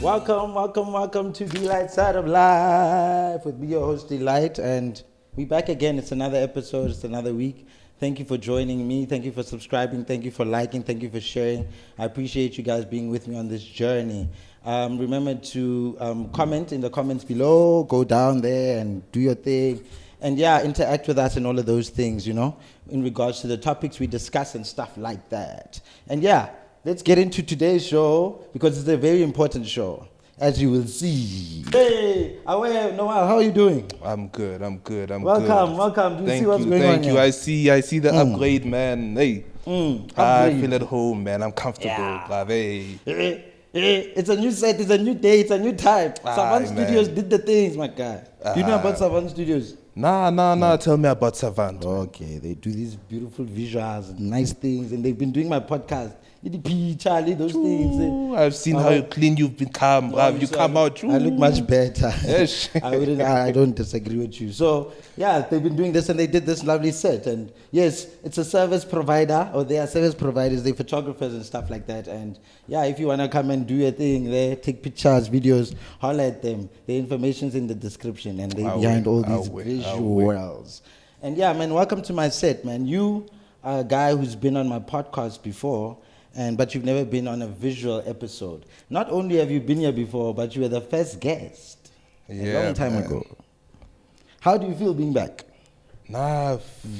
Welcome to the light side of life with me, your host Delight, and we back again. It's another episode. It's another week. Thank you for joining me. Thank you for subscribing. Thank you for liking. Thank you for sharing. I appreciate you guys being with me on this journey. Remember to comment in the comments below. Go down there and do your thing. And yeah, interact with us and all of those things, you know, in regards to the topics we discuss and stuff like that. And yeah, let's get into today's show because it's a very important show, as you will see. Hey, Noel, how are you doing? I'm good. Welcome. Do you Thank see what's you, going on thank you. here? I see the upgrade, man. Hey, I upgrade. feel at home, man. I'm comfortable, Yeah. bruv. Hey. It's a new set, it's a new day, it's a new time. Savan man. Studios did the things, my guy. Do you know about Savan Studios? Nah. Tell me about Savant. Okay, they do these beautiful visuals and nice things, and they've been doing my podcast. Charlie, those things. Ooh, I've seen how clean you've become, bruv. You come out. I look much better. Yes. I don't disagree with you. So, yeah, they've been doing this and they did this lovely set. And yes, it's a service provider, or they are service providers, they're photographers and stuff like that. And yeah, if you want to come and do your thing there, take pictures, videos, holler at them. The information's in the description and they're behind all these visuals. And yeah, man, welcome to my set, man. You are a guy who's been on my podcast before, but you've never been on a visual episode. Not only have you been here before, but you were the first guest a long time ago. How do you feel being back? Nah,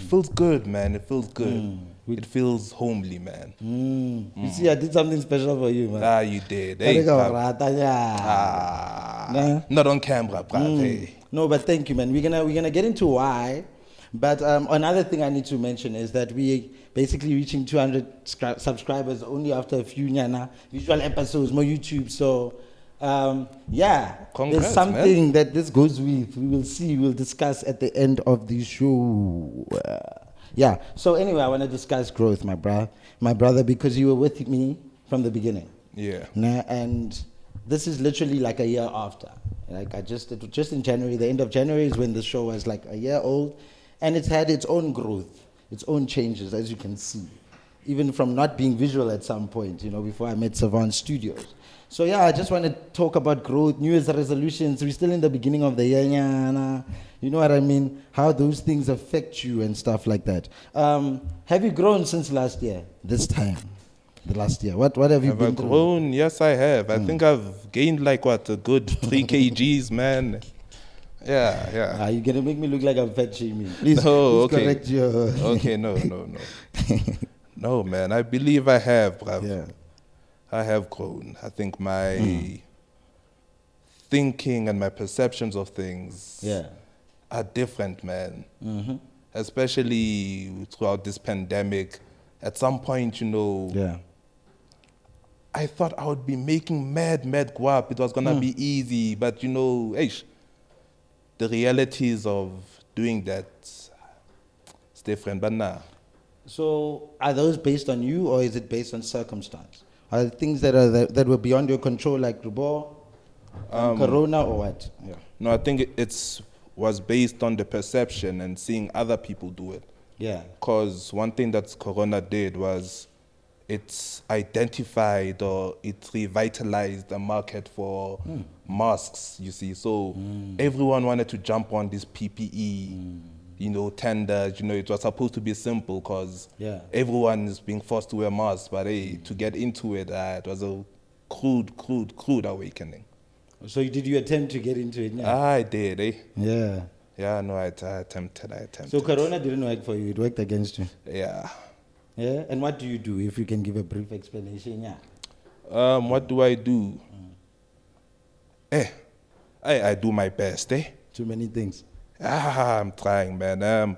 feels good, man. It feels good. It feels homely, man. You see, I did something special for you, man. Ah, you did. Hey, bruv. Nah. Not on camera, bruv. Hey. No, but thank you, man. We're gonna get into why. But another thing I need to mention is that we basically reaching 200 subscribers only after a few visual episodes, more YouTube. So, yeah, Congrats, there's something that this goes with. We will see. We'll discuss at the end of the show. Yeah. So anyway, I want to discuss growth, my brother, because you were with me from the beginning. Yeah. And this is literally like a year after. Like it was just in January. The end of January is when the show was like a year old. And it's had its own growth, its own changes, as you can see. Even from not being visual at some point, you know, before I met Savan Studios. So yeah, I just want to talk about growth, New Year's resolutions. We're still in the beginning of the year, you know what I mean? How those things affect you and stuff like that. Have you grown since last year? The last year. What have you been through? Grown? Yes, I have. I think I've gained like a good 3 kgs, man. Yeah. You're going to make me look like I'm fat shaming. Please correct your... Okay, no. No, man, I believe I have, bruv. Yeah. I have grown. I think my thinking and my perceptions of things are different, man. Mm-hmm. Especially throughout this pandemic. At some point, you know, I thought I would be making mad guap. It was going to be easy, but you know, the realities of doing that is different, but nah. So are those based on you or is it based on circumstance? Are there things that were beyond your control, like Rubo, Corona, or what? Yeah. No, I think it was based on the perception and seeing other people do it. Yeah. Because one thing that Corona did was it's identified or it revitalized the market for masks, you see. So everyone wanted to jump on this PPE, you know, tenders. You know, it was supposed to be simple because everyone is being forced to wear masks. But to get into it, it was a crude awakening. So did you attempt to get into it now? I did, Yeah. Yeah, no, I attempted. So Corona didn't work for you, it worked against you? Yeah. Yeah, and what do you do, if you can give a brief explanation? What do I do? I do my best, Too many things. I'm trying, man.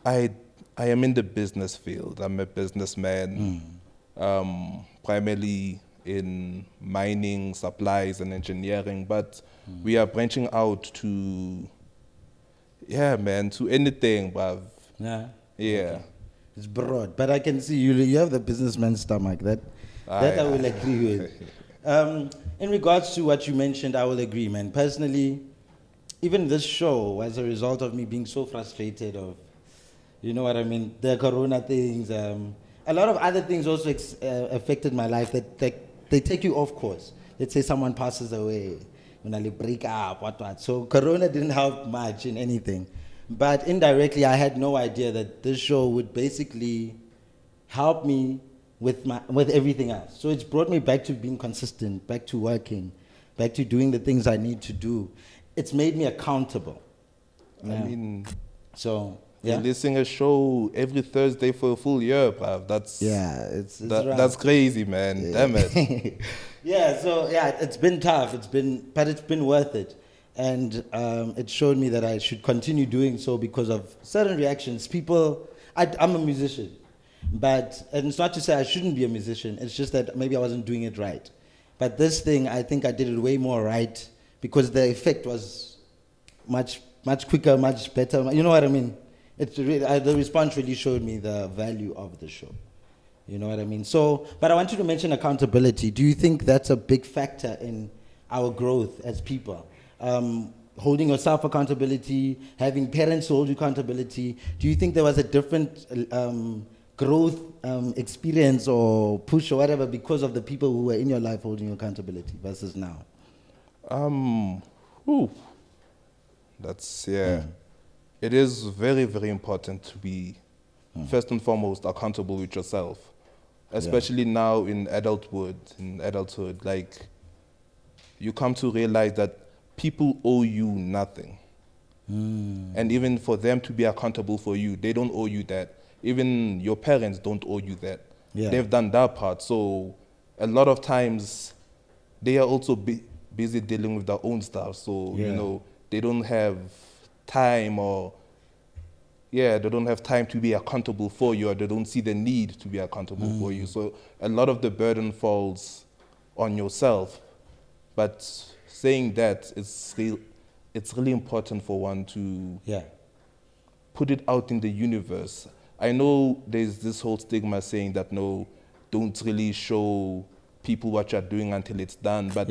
I am in the business field. I'm a businessman, primarily in mining, supplies, and engineering, but we are branching out to, to anything, bruv. Yeah. Yeah. It's broad, but I can see you have the businessman stomach. That I will agree with. In regards to what you mentioned, I will agree, man. Personally, even this show was a result of me being so frustrated of, you know what I mean, the Corona things. A lot of other things also affected my life that they take you off course. Let's say someone passes away, break up, what. So Corona didn't help much in anything. But indirectly, I had no idea that this show would basically help me with everything else. So it's brought me back to being consistent, back to working, back to doing the things I need to do. It's made me accountable. Yeah. I mean, so yeah, releasing a show every Thursday for a full year, bruv. That's that's crazy, man. Yeah. Damn it. Yeah. So yeah, it's been tough. But it's been worth it, and it showed me that I should continue doing so because of certain reactions. People, I'm a musician, and it's not to say I shouldn't be a musician. It's just that maybe I wasn't doing it right. But this thing, I think I did it way more right because the effect was much quicker, much better. You know what I mean? It's really, the response really showed me the value of the show. You know what I mean? So, but I want you to mention accountability. Do you think that's a big factor in our growth as people? Holding yourself accountability, having parents hold you accountability. Do you think there was a different growth experience or push or whatever because of the people who were in your life holding you accountability versus now? That's, yeah. It is very, very important to be, first and foremost, accountable with yourself. Especially now in adulthood, like, you come to realize that people owe you nothing. And even for them to be accountable for you, they don't owe you that. Even your parents don't owe you that. Yeah. They've done that part. So a lot of times, they are also busy dealing with their own stuff. So, you know, they don't have time they don't have time to be accountable for you, or they don't see the need to be accountable for you. So a lot of the burden falls on yourself. But saying that, it's really important for one to put it out in the universe. I know there's this whole stigma saying that, no, don't really show people what you're doing until it's done. But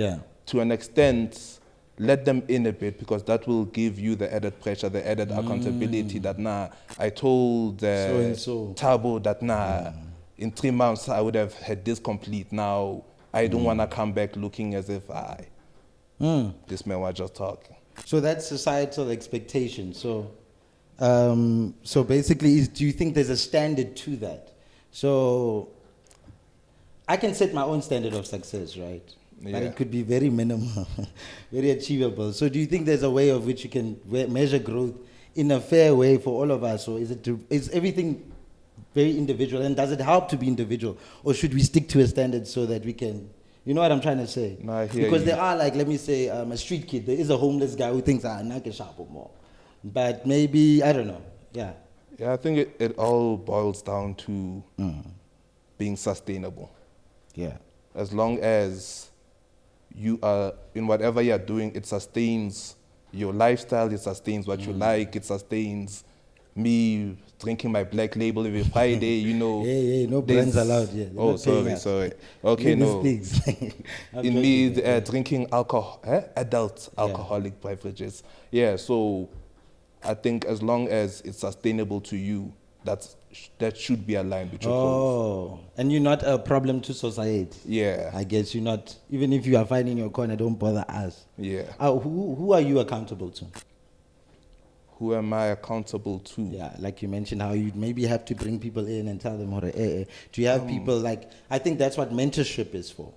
to an extent, let them in a bit, because that will give you the added pressure, the added accountability that, I told Thabo that, in 3 months I would have had this complete. Now, I don't want to come back looking as if this man was just talking. So that's societal expectation. So basically, do you think there's a standard to that? So I can set my own standard of success, right? But it could be very minimal, very achievable. So do you think there's a way of which you can measure growth in a fair way for all of us? Or is everything very individual? And does it help to be individual? Or should we stick to a standard so that we can, you know what I'm trying to say? No, I hear because you. there are, like, let me say, a street kid. There is a homeless guy who thinks, more. But maybe, I don't know, Yeah, I think it all boils down to being sustainable. Yeah. As long as you are in whatever you're doing, it sustains your lifestyle, it sustains what you like, it sustains me drinking my black label every Friday, you know. Hey, no brands allowed here. Oh, sorry. Okay, no. In me, drinking alcohol, adult alcoholic beverages. Yeah, so I think as long as it's sustainable to you, that should be aligned with your goals. And you're not a problem to society. Yeah. I guess you're not, even if you are finding your corner, don't bother us. Yeah. Who are you accountable to? Who am I accountable to? Yeah, like you mentioned, how you maybe have to bring people in and tell them how to. Do you have people like? I think that's what mentorship is for.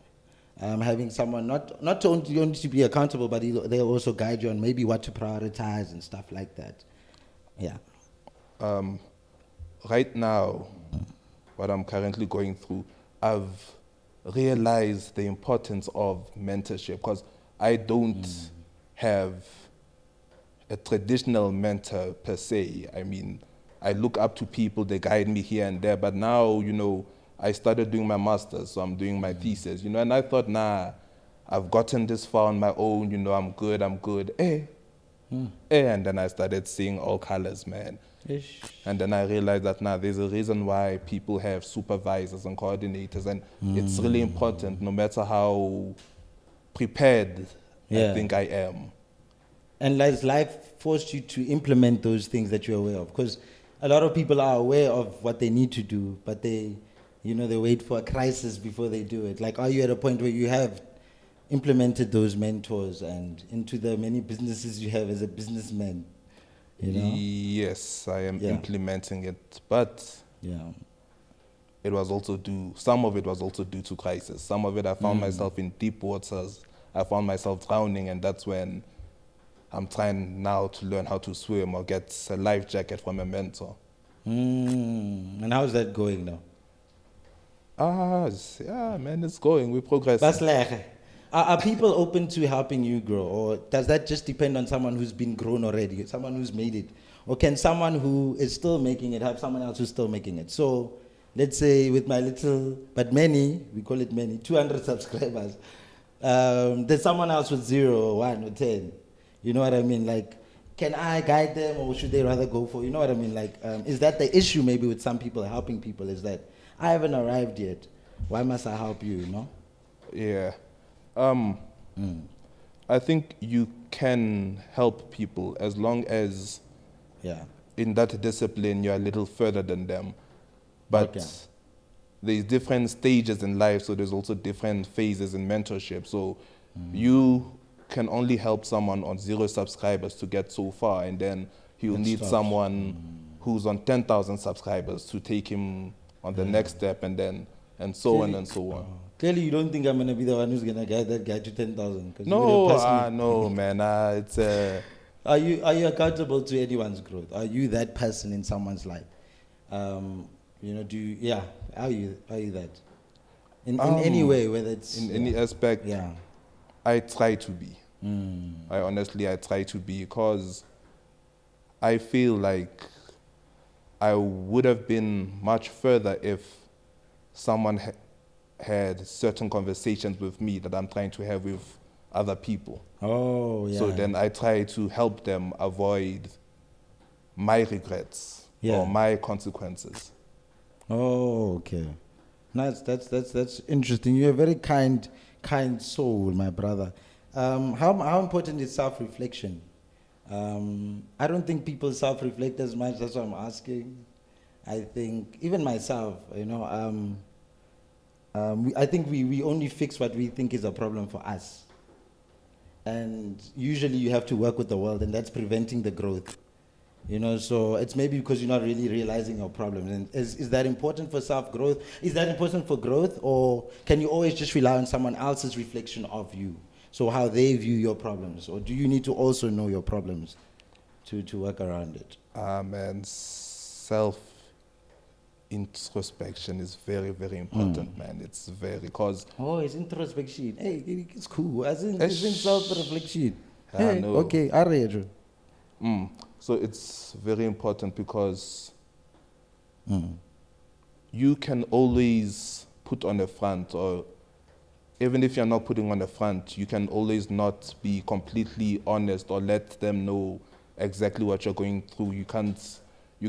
Having someone not only to be accountable, but they'll also guide you on maybe what to prioritize and stuff like that. Yeah. Right now, what I'm currently going through, I've realized the importance of mentorship, because I don't have a traditional mentor per se. I mean, I look up to people, they guide me here and there, but now, you know, I started doing my master's, so I'm doing my thesis, you know, and I thought, I've gotten this far on my own, you know, I'm good. And then I started seeing all colors, man. Ish. And then I realized that there's a reason why people have supervisors and coordinators, and it's really important, no matter how prepared I think I am. And has life forced you to implement those things that you're aware of? Because a lot of people are aware of what they need to do, but they they wait for a crisis before they do it. Like, are you at a point where you have implemented those mentors and into the many businesses you have as a businessman? Yes, I am implementing it, but it was also some of it was also due to crisis. Some of it I found myself in deep waters. I found myself drowning, and that's when I'm trying now to learn how to swim or get a life jacket from a mentor. And how's that going now? Yeah, man, it's going. We're progressing. Are people open to helping you grow, or does that just depend on someone who's been grown already, someone who's made it? Or can someone who is still making it help someone else who's still making it? So let's say with my little, but many, we call it many, 200 subscribers, there's someone else with 0 or 1 or 10. You know what I mean? Like, can I guide them, or should they rather go for, you know what I mean? Like, is that the issue maybe with some people helping people, is that I haven't arrived yet. Why must I help you, Yeah. I think you can help people as long as in that discipline you're a little further than them. But there's different stages in life, so there's also different phases in mentorship. So you can only help someone on 0 subscribers to get so far, and then he'll need someone who's on 10,000 subscribers to take him on the next step, and so on and so on. Clearly, you don't think I'm going to be the one who's going to guide that guy to 10,000? No, man. It's Are you accountable to anyone's growth? Are you that person in someone's life? Are you that? In any way, whether it's... In any aspect, I try to be. I try to be, because I feel like I would have been much further if someone had certain conversations with me that I'm trying to have with other people. So then I try to help them avoid my regrets or my consequences. Okay. That's interesting. You're a very kind soul, my brother. How important is self-reflection? I don't think people self-reflect as much. That's why I'm asking. I think even myself, I think we only fix what we think is a problem for us. And usually you have to work with the world, and that's preventing the growth. So it's maybe because you're not really realizing your problems. And is that important for self-growth? Is that important for growth? Or can you always just rely on someone else's reflection of you? So how they view your problems? Or do you need to also know your problems to work around it? Man, introspection is very, very important, man. It's very, because... it's introspection. Hey, it's cool. As in self-reflection. Hey, no. Okay, I read you. So it's very important because you can always put on the front, or even if you're not putting on the front, you can always not be completely honest or let them know exactly what you're going through. You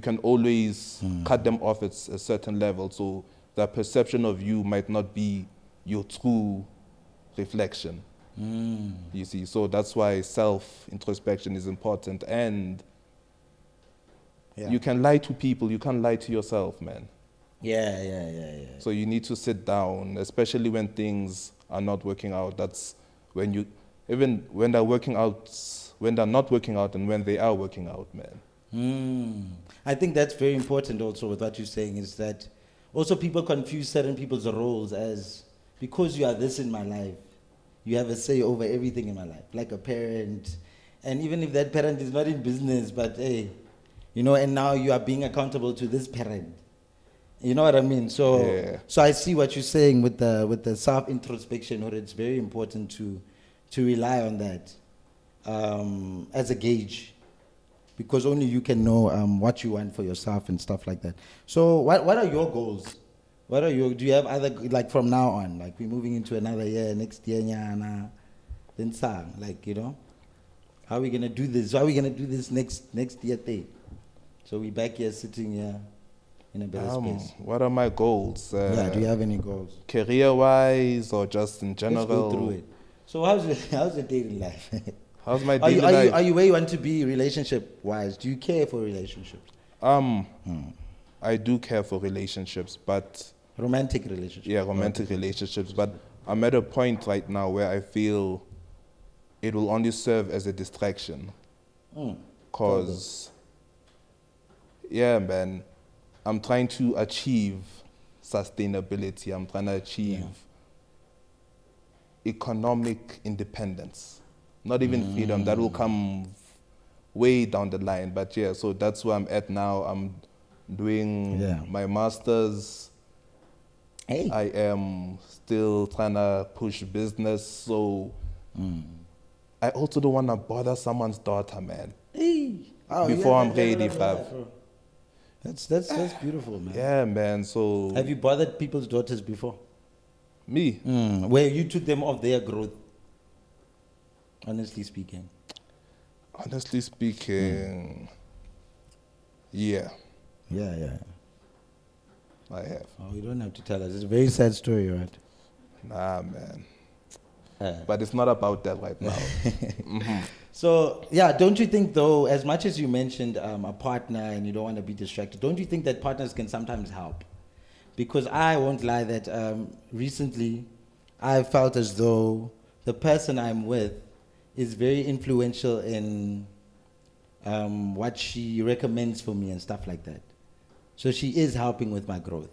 can always cut them off at a certain level, so the perception of you might not be your true reflection. You see, so that's why self-introspection is important. And you can lie to people, you can't lie to yourself, man. Yeah. So you need to sit down, especially when things are not working out. That's when even when they're working out, when they're not working out, and when they are working out, man. I think that's very important also with what you're saying, is that also people confuse certain people's roles as, because you are this in my life, you have a say over everything in my life, like a parent. And even if that parent is not in business, but hey, and now you are being accountable to this parent. You know what I mean? So I see what you're saying with the self-introspection, or it's very important to rely on that as a gauge. Because only you can know what you want for yourself and stuff like that. So what are your goals? Do you have other, like from now on, like we're moving into another year, next year, then how are we going to do this? How are we going to do this next year thing? So we're back here sitting here in a better space. What are my goals? Do you have any goals? Career-wise or just in general? Let's go through it. So how's your daily life? How's my daily life? Are you where you want to be relationship-wise? Do you care for relationships? I do care for relationships, but Romantic relationships. Yeah, romantic relationships. But I'm at a point right now where I feel it will only serve as a distraction. Because, yeah, man, I'm trying to achieve sustainability. I'm trying to achieve economic independence. Not even freedom. That will come way down the line. But yeah, so that's where I'm at now. I'm doing my master's. Hey. I am still trying to push business. So I also don't want to bother someone's daughter, man. Hey. Oh, before I'm ready, life, bruv. That's beautiful, man. Yeah, man. So have you bothered people's daughters before? Me? Where you took them off their growth, honestly speaking. Honestly speaking, yeah. Yeah. I have. Oh, you don't have to tell us. It's a very sad story, right? Nah, man. But it's not about that right now. So, yeah, don't you think, though, as much as you mentioned a partner and you don't want to be distracted, don't you think that partners can sometimes help? Because I won't lie that recently I felt as though the person I'm with is very influential in what she recommends for me and stuff like that. So she is helping with my growth.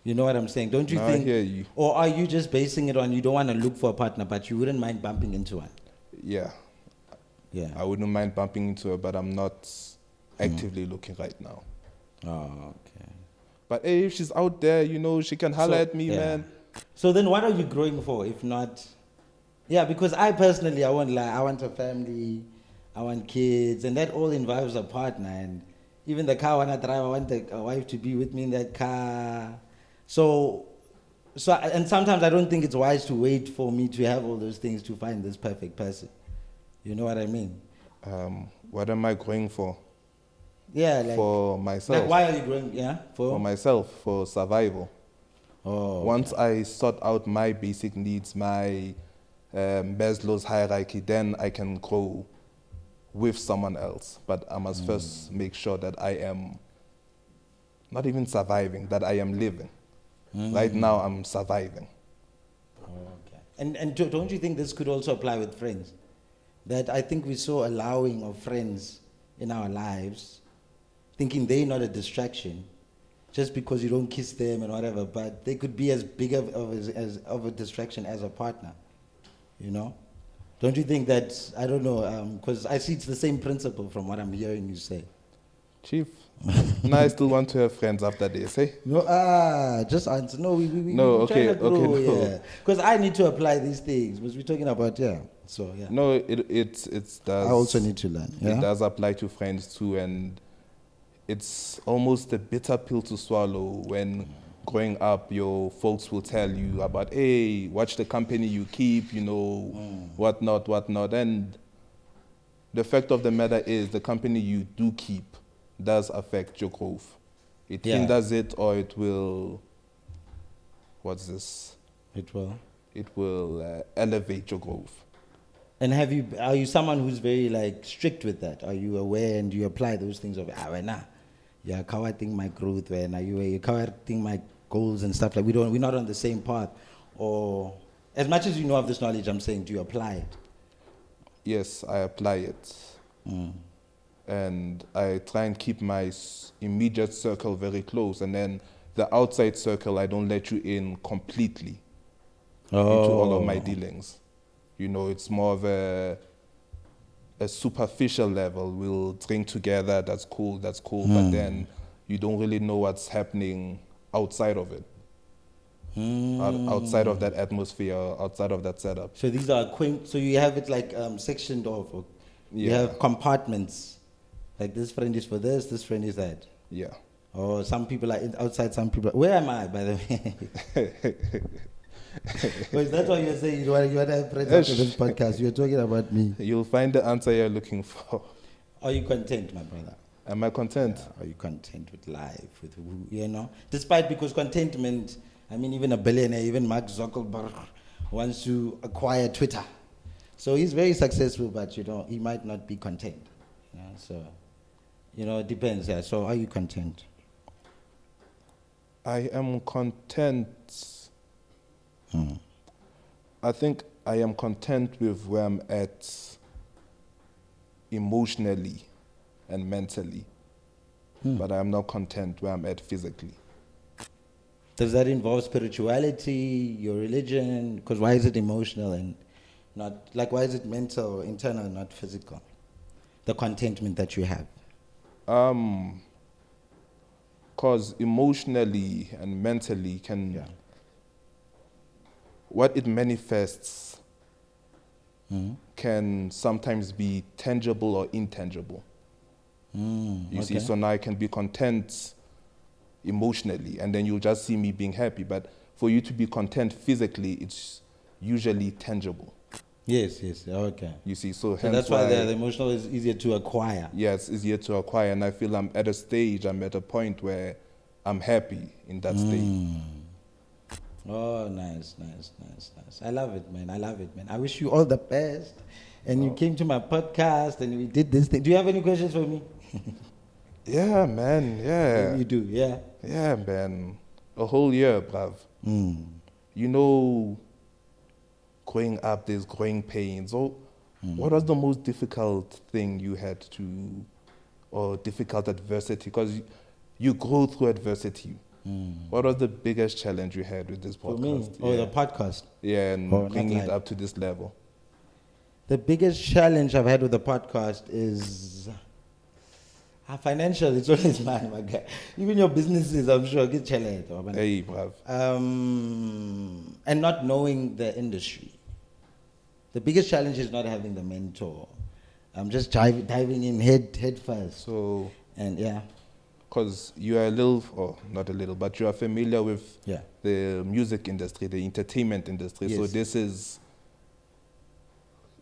You know what I'm saying? Don't you think? I hear you. Or are you just basing it on you don't want to look for a partner, but you wouldn't mind bumping into one? Yeah. I wouldn't mind bumping into her, but I'm not actively looking right now. Oh, okay. But hey, if she's out there, you know, she can holler at me, man. So then what are you growing for, if not? Yeah, because I personally, I won't lie, I want a family, I want kids, and that all involves a partner. And even the car I want to drive, I want a wife to be with me in that car. So, and sometimes I don't think it's wise to wait for me to have all those things to find this perfect person. You know what I mean? What am I going for? Yeah, like for myself. Like, why are you going? Yeah, for myself, for survival. Oh. Once I sort out my basic needs, my Maslow's hierarchy, then I can grow with someone else. But I must first make sure that I am not even surviving, that I am living. Right now, I'm surviving. Okay. And don't you think this could also apply with friends? That I think we're so allowing of friends in our lives, thinking they're not a distraction, just because you don't kiss them and whatever, but they could be as big of a distraction as a partner, you know? Don't you think that, I don't know, because I see it's the same principle from what I'm hearing you say. Chief, now I still want to have friends after this, eh? No, just answer. No, we okay, grow, no. Yeah. Because I need to apply these things, because we're talking about, so, yeah. No, it does. I also need to learn, It does apply to friends too, and it's almost a bitter pill to swallow when growing up, your folks will tell you about, hey, watch the company you keep, you know, whatnot. And the fact of the matter is the company you do keep does affect your growth. It hinders it, or it will, It will elevate your growth. And are you someone who's very like strict with that? Are you aware and do you apply those things of you're cowarting my growth, when are you cowarting my goals and stuff, like we're not on the same path? Or as much as you know of this knowledge, I'm saying, do you apply it? Yes, I apply it. And I try and keep my immediate circle very close, and then the outside circle I don't let you in completely into all of my dealings. You know, it's more of a superficial level. We'll drink together, that's cool, but then you don't really know what's happening outside of it. Outside of that atmosphere, outside of that setup. So these are so you have it like sectioned off, or you have compartments. Like this friend is for this friend is that. Yeah. Or some people are outside, some people. Where am I, by the way? Because that's what you're saying. You want to have friends after this podcast. You're talking about me. You'll find the answer you're looking for. Are you content, my brother? Am I content? Yeah. Are you content with life? With who, you know? Despite, because contentment, I mean, even a billionaire, even Mark Zuckerberg wants to acquire Twitter. So he's very successful, but, you know, he might not be content. You know? So, you know, it depends. Yeah. So are you content? I am content. I think I am content with where I'm at emotionally and mentally, but I am not content where I'm at physically. Does that involve spirituality, your religion? Because why is it emotional and not, like, why is it mental, internal, not physical? The contentment that you have. Because emotionally and mentally what it manifests can sometimes be tangible or intangible. You see, so now I can be content emotionally, and then you'll just see me being happy. But for you to be content physically, it's usually tangible. Yes, okay. You see, so that's why the emotional is easier to acquire. Yes, it's easier to acquire, and I feel I'm at a point where I'm happy in that state. Oh, nice. I love it, man. I wish you all the best. And you came to my podcast and we did this thing. Do you have any questions for me? Yeah, man, yeah. You do, yeah? Yeah, man. A whole year, bruv. You know, growing up, there's growing pains. So what was the most difficult thing you had to, or difficult adversity? Because you grow through adversity. What was the biggest challenge you had with this podcast? For me? The podcast? Yeah, and bringing it up to this level. The biggest challenge I've had with the podcast is financial. It's always mine, my guy. Even your businesses, I'm sure, get challenged. Hey, bruv. And not knowing the industry. The biggest challenge is not having the mentor. I'm just diving in head first. So, and yeah. Because you are not a little, but you are familiar with the music industry, the entertainment industry. Yes. So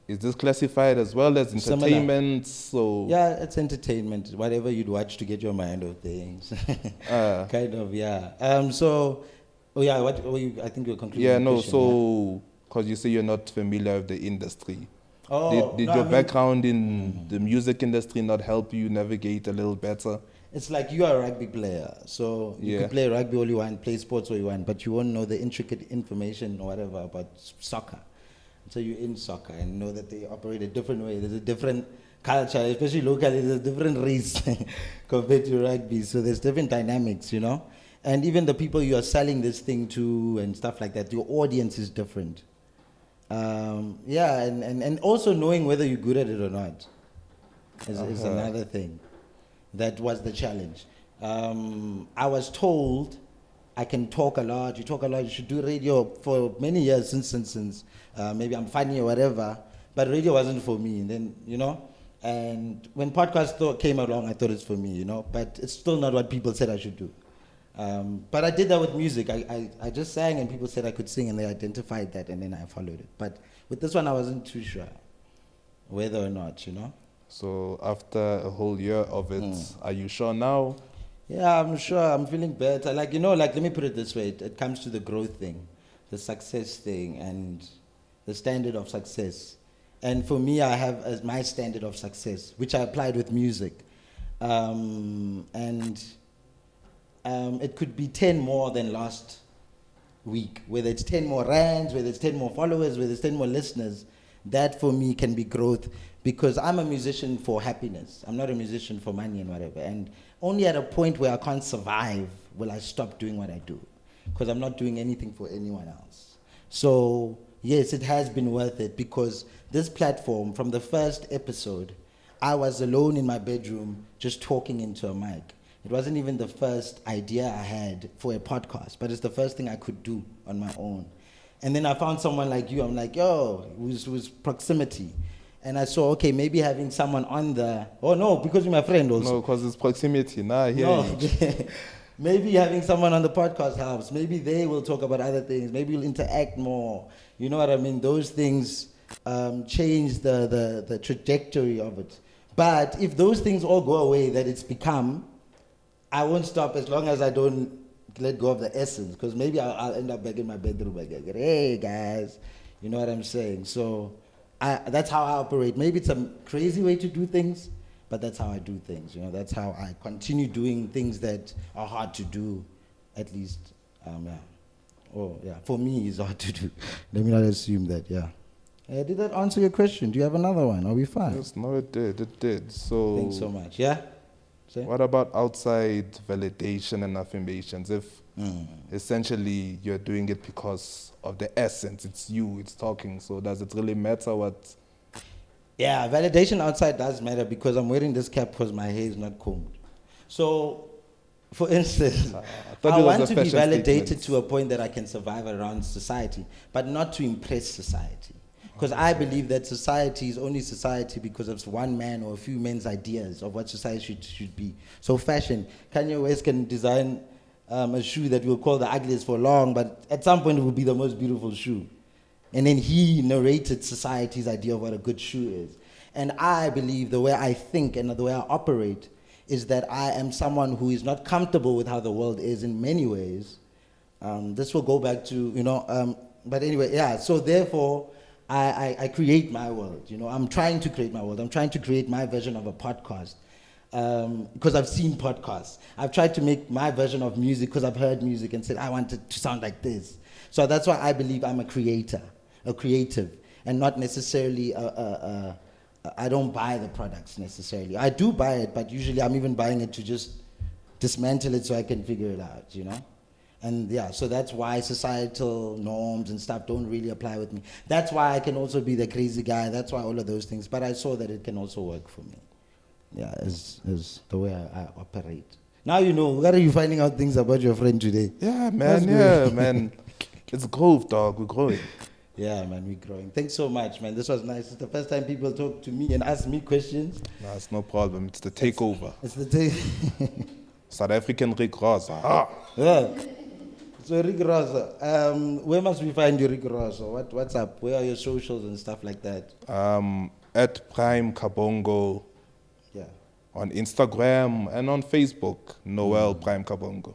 is this classified as well as entertainment? So yeah, it's entertainment. Whatever you'd watch to get your mind off things. Kind of, yeah. I think you're concluding. Yeah, no. So because you say you're not familiar with the industry. Did your background in the music industry not help you navigate a little better? It's like you are a rugby player, so you can play rugby all you want, play sports all you want, but you won't know the intricate information or whatever about soccer. So you're in soccer and know that they operate a different way. There's a different culture, especially locally, there's a different race compared to rugby. So there's different dynamics, you know? And even the people you are selling this thing to and stuff like that, your audience is different. And also knowing whether you're good at it or not is another thing. That was the challenge. I was told I can talk a lot, you should do radio for many years since maybe I'm funny or whatever, but radio wasn't for me. And then, you know, and when podcast came along, I thought it's for me, you know, but it's still not what people said I should do. But I did that with music. I just sang and people said I could sing and they identified that and then I followed it. But with this one, I wasn't too sure whether or not, you know. So after a whole year of it, are you sure now? Yeah, I'm sure. I'm feeling better. Like, you know, like, let me put it this way. It comes to the growth thing, the success thing, and the standard of success. And for me, I have as my standard of success, which I applied with music. It could be 10 more than last week, whether it's 10 more rands, whether it's 10 more followers, whether it's 10 more listeners. That for me can be growth, because I'm a musician for happiness. I'm not a musician for money and whatever. And only at a point where I can't survive will I stop doing what I do, because I'm not doing anything for anyone else. So yes, it has been worth it, because this platform, from the first episode, I was alone in my bedroom just talking into a mic. It wasn't even the first idea I had for a podcast, but it's the first thing I could do on my own. And then I found someone like you. I'm like, yo, it was proximity. And I saw, okay, maybe having someone on the... Oh, no, because you're my friend also. No, because it's proximity. Maybe having someone on the podcast helps. Maybe they will talk about other things. Maybe we'll interact more. You know what I mean? Those things change the trajectory of it. But if those things all go away that it's become, I won't stop as long as I don't let go of the essence, because maybe I'll end up back in my bedroom again. Hey, guys, you know what I'm saying? So that's how I operate. Maybe it's a crazy way to do things, but that's how I do things. You know, that's how I continue doing things that are hard to do at least, for me, it's hard to do. Let me not assume that, did that answer your question? Do you have another one? Are we fine? Yes, no, it did. So thanks so much. Yeah? What about outside validation and affirmations? If essentially you're doing it because of the essence, it's you, it's talking, so does it really matter what? Yeah, validation outside does matter because I'm wearing this cap because my hair is not combed. So, for instance, I want to be validated to a point that I can survive around society, but not to impress society. Because I believe that society is only society because of one man or a few men's ideas of what society should be. So fashion, Kanye West can design a shoe that we'll call the ugliest for long, but at some point it will be the most beautiful shoe. And then he narrated society's idea of what a good shoe is. And I believe the way I think and the way I operate is that I am someone who is not comfortable with how the world is in many ways. This will go back to, but anyway, so therefore, I create my world, I'm trying to create my world. I'm trying to create my version of a podcast because I've seen podcasts. I've tried to make my version of music because I've heard music and said, I want it to sound like this. So that's why I believe I'm a creative, and not necessarily I don't buy the products necessarily. I do buy it, but usually I'm even buying it to just dismantle it so I can figure it out, And so that's why societal norms and stuff don't really apply with me. That's why I can also be the crazy guy. That's why all of those things. But I saw that it can also work for me. Is the way I operate. Now you know. Where are you finding out things about your friend today? Yeah, man. Man. It's growth, dog. We're growing. Yeah, man, we're growing. Thanks so much, man. This was nice. It's the first time people talk to me and ask me questions. No, it's no problem. It's the takeover. It's the South African Rick Ross. Yeah. So Rick Ross, where must we find you, Rick Ross? What's up? Where are your socials and stuff like that? At Prime Kabongo. Yeah. On Instagram and on Facebook, Noel Prime Kabongo.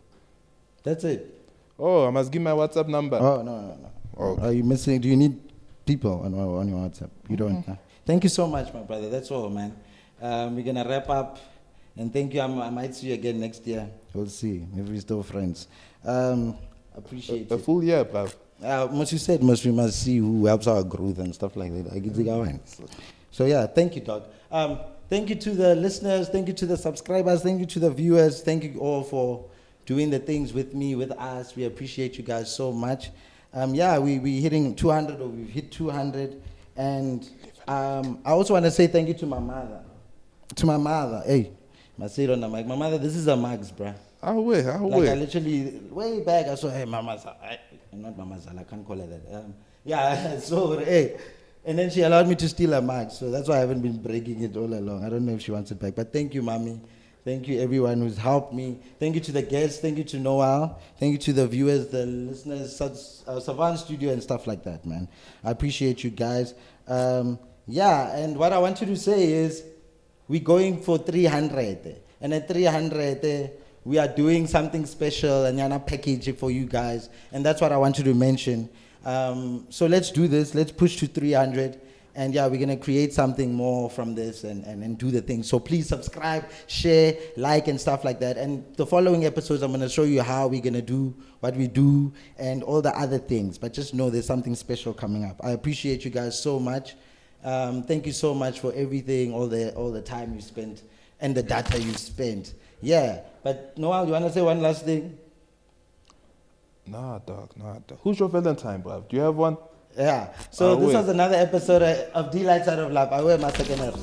That's it. Oh, I must give my WhatsApp number. Oh, no. Oh. Are you missing? Do you need people on your WhatsApp? You don't. Huh? Thank you so much, my brother. That's all, man. We're gonna wrap up, and thank you. I might see you again next year. We'll see. Maybe we're still friends. Appreciate it. A full year, bruv. What you said, we must see who helps our growth and stuff like that. I get the going. So yeah, thank you, dog. Thank you to the listeners. Thank you to the subscribers. Thank you to the viewers. Thank you all for doing the things with me, with us. We appreciate you guys so much. We're hitting 200, or we've hit 200. And I also want to say thank you to my mother. Hey, I say it on the mic. My mother, this is a mugs, bruh. How way? I literally, way back, I saw, hey, Mama's, not Mama's, I can't call her that. So, hey. And then she allowed me to steal a mug, so that's why I haven't been breaking it all along. I don't know if she wants it back, but thank you, Mommy. Thank you, everyone who's helped me. Thank you to the guests. Thank you to Noel. Thank you to the viewers, the listeners, 𝗧𝗵𝗯 Studio and stuff like that, man. I appreciate you guys. And what I want you to say is, we're going for 300. And at 300, we are doing something special and yana package for you guys. And that's what I want you to mention. So let's do this. Let's push to 300. And we're going to create something more from this and do the thing. So please subscribe, share, like, and stuff like that. And the following episodes, I'm going to show you how we're going to do what we do and all the other things. But just know there's something special coming up. I appreciate you guys so much. Thank you so much for everything, all the time you spent and the data you spent. Yeah. But Noel, you want to say one last thing? Nah, dog. Who's your Valentine, bruv? Do you have one? Yeah. So this was another episode of D-Light Side of Life. I wear my second half.